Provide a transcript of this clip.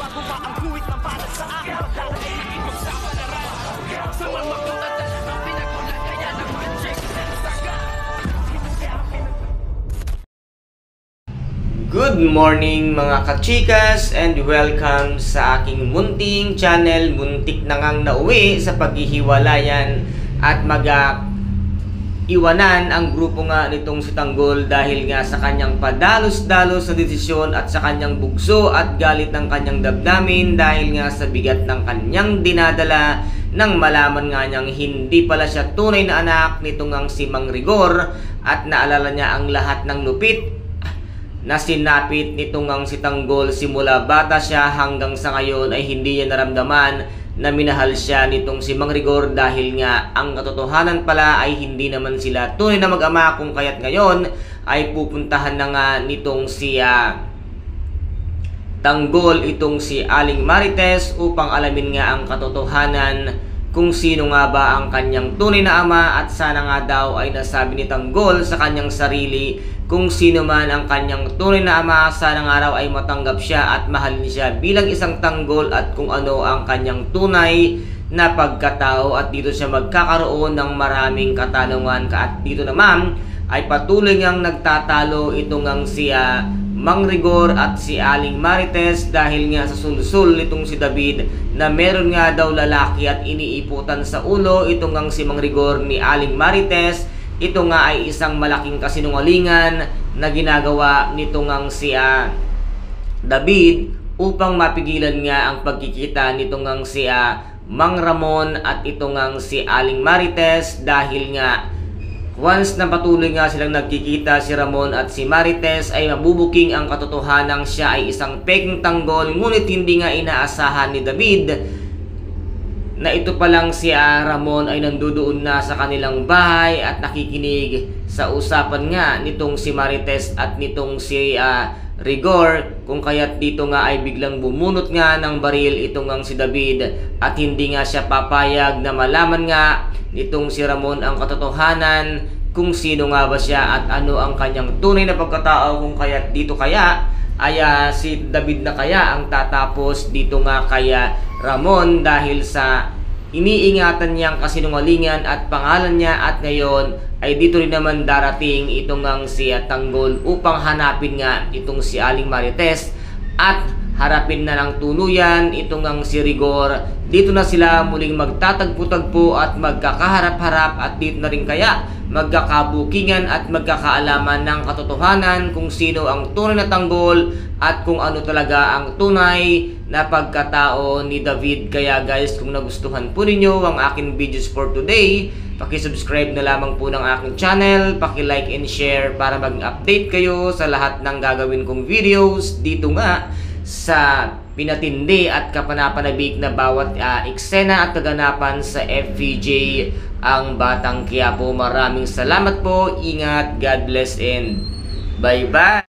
Gumagawa ang guhit ng balat sa aking pagdala ay nakipagsapalaran. Sa mga magulat ang pinagulat kaya ng magic saga. Good morning mga kachikas and welcome sa aking munting channel. Muntik na ngang nauwi sa paghihiwalayan at iwanan ang grupo nga nitong si Tanggol dahil nga sa kanyang padalos-dalos na desisyon at sa kanyang bugso at galit ng kanyang damdamin dahil nga sa bigat ng kanyang dinadala nang malaman nga niyang hindi pala siya tunay na anak nitong ang si Mang Rigor at naalala niya ang lahat ng lupit na sinapit nitong ang si Tanggol simula bata siya hanggang sa ngayon ay hindi niya naramdaman na minahal siya nitong si Mang Rigor dahil nga ang katotohanan pala ay hindi naman sila tunay na mag-ama kung kaya't ngayon ay pupuntahan na nga nitong si Tanggol itong si Aling Marites upang alamin nga ang katotohanan kung sino nga ba ang kanyang tunay na ama at sana nga daw ay nasabi ni Tanggol sa kanyang sarili kung sino man ang kanyang tunay na ama, sana nga raw ay matanggap siya at mahalin siya bilang isang Tanggol at kung ano ang kanyang tunay na pagkatao at dito siya magkakaroon ng maraming katanungan at dito naman ay patuloy ngang nagtatalo itong ang si Mang Rigor at si Aling Marites dahil nga sa sulsul nitong si David na meron nga daw lalaki at iniiputan sa ulo itong ang si Mang Rigor ni Aling Marites. Ito nga ay isang malaking kasinungalingan na ginagawa nitong ang si David upang mapigilan nga ang pagkikita nitong ang si Mang Ramon at itong ang si Aling Marites dahil nga once na patuloy nga silang nagkikita si Ramon at si Marites ay mabubuking ang katotohanang siya ay isang peking Tanggol ngunit hindi nga inaasahan ni David na ito palang si Ramon ay nandoon na sa kanilang bahay at nakikinig sa usapan nga nitong si Marites at nitong si Rigor kung kaya't dito nga ay biglang bumunot nga ng baril itong ang si David at hindi nga siya papayag na malaman nga nitong si Ramon ang katotohanan kung sino nga ba siya at ano ang kanyang tunay na pagkatao kung kaya't dito kaya ay si David na kaya ang tatapos dito nga kaya Ramon dahil sa iniingatan niyang kasinungalingan at pangalan niya at ngayon ay dito rin naman darating itong ang si Tanggol upang hanapin nga itong si Aling Marites at harapin na ng tuluyan itong ang si Rigor. Dito na sila muling magtatagpo-tagpo at magkakaharap-harap at dito na rin kaya magkakabukingan at magkakaalaman ng katotohanan kung sino ang tunay na Tanggol at kung ano talaga ang tunay na pagkatao ni David. Kaya guys, kung nagustuhan po ninyo ang aking videos for today, paki-subscribe na lamang po ng aking channel, paki-like and share para mag-update kayo sa lahat ng gagawin kong videos dito nga sa pinatindi at kapanapanabik na bawat eksena at kaganapan sa FVJ ang Batang Quiapo. Maraming salamat po, ingat, God bless and bye-bye!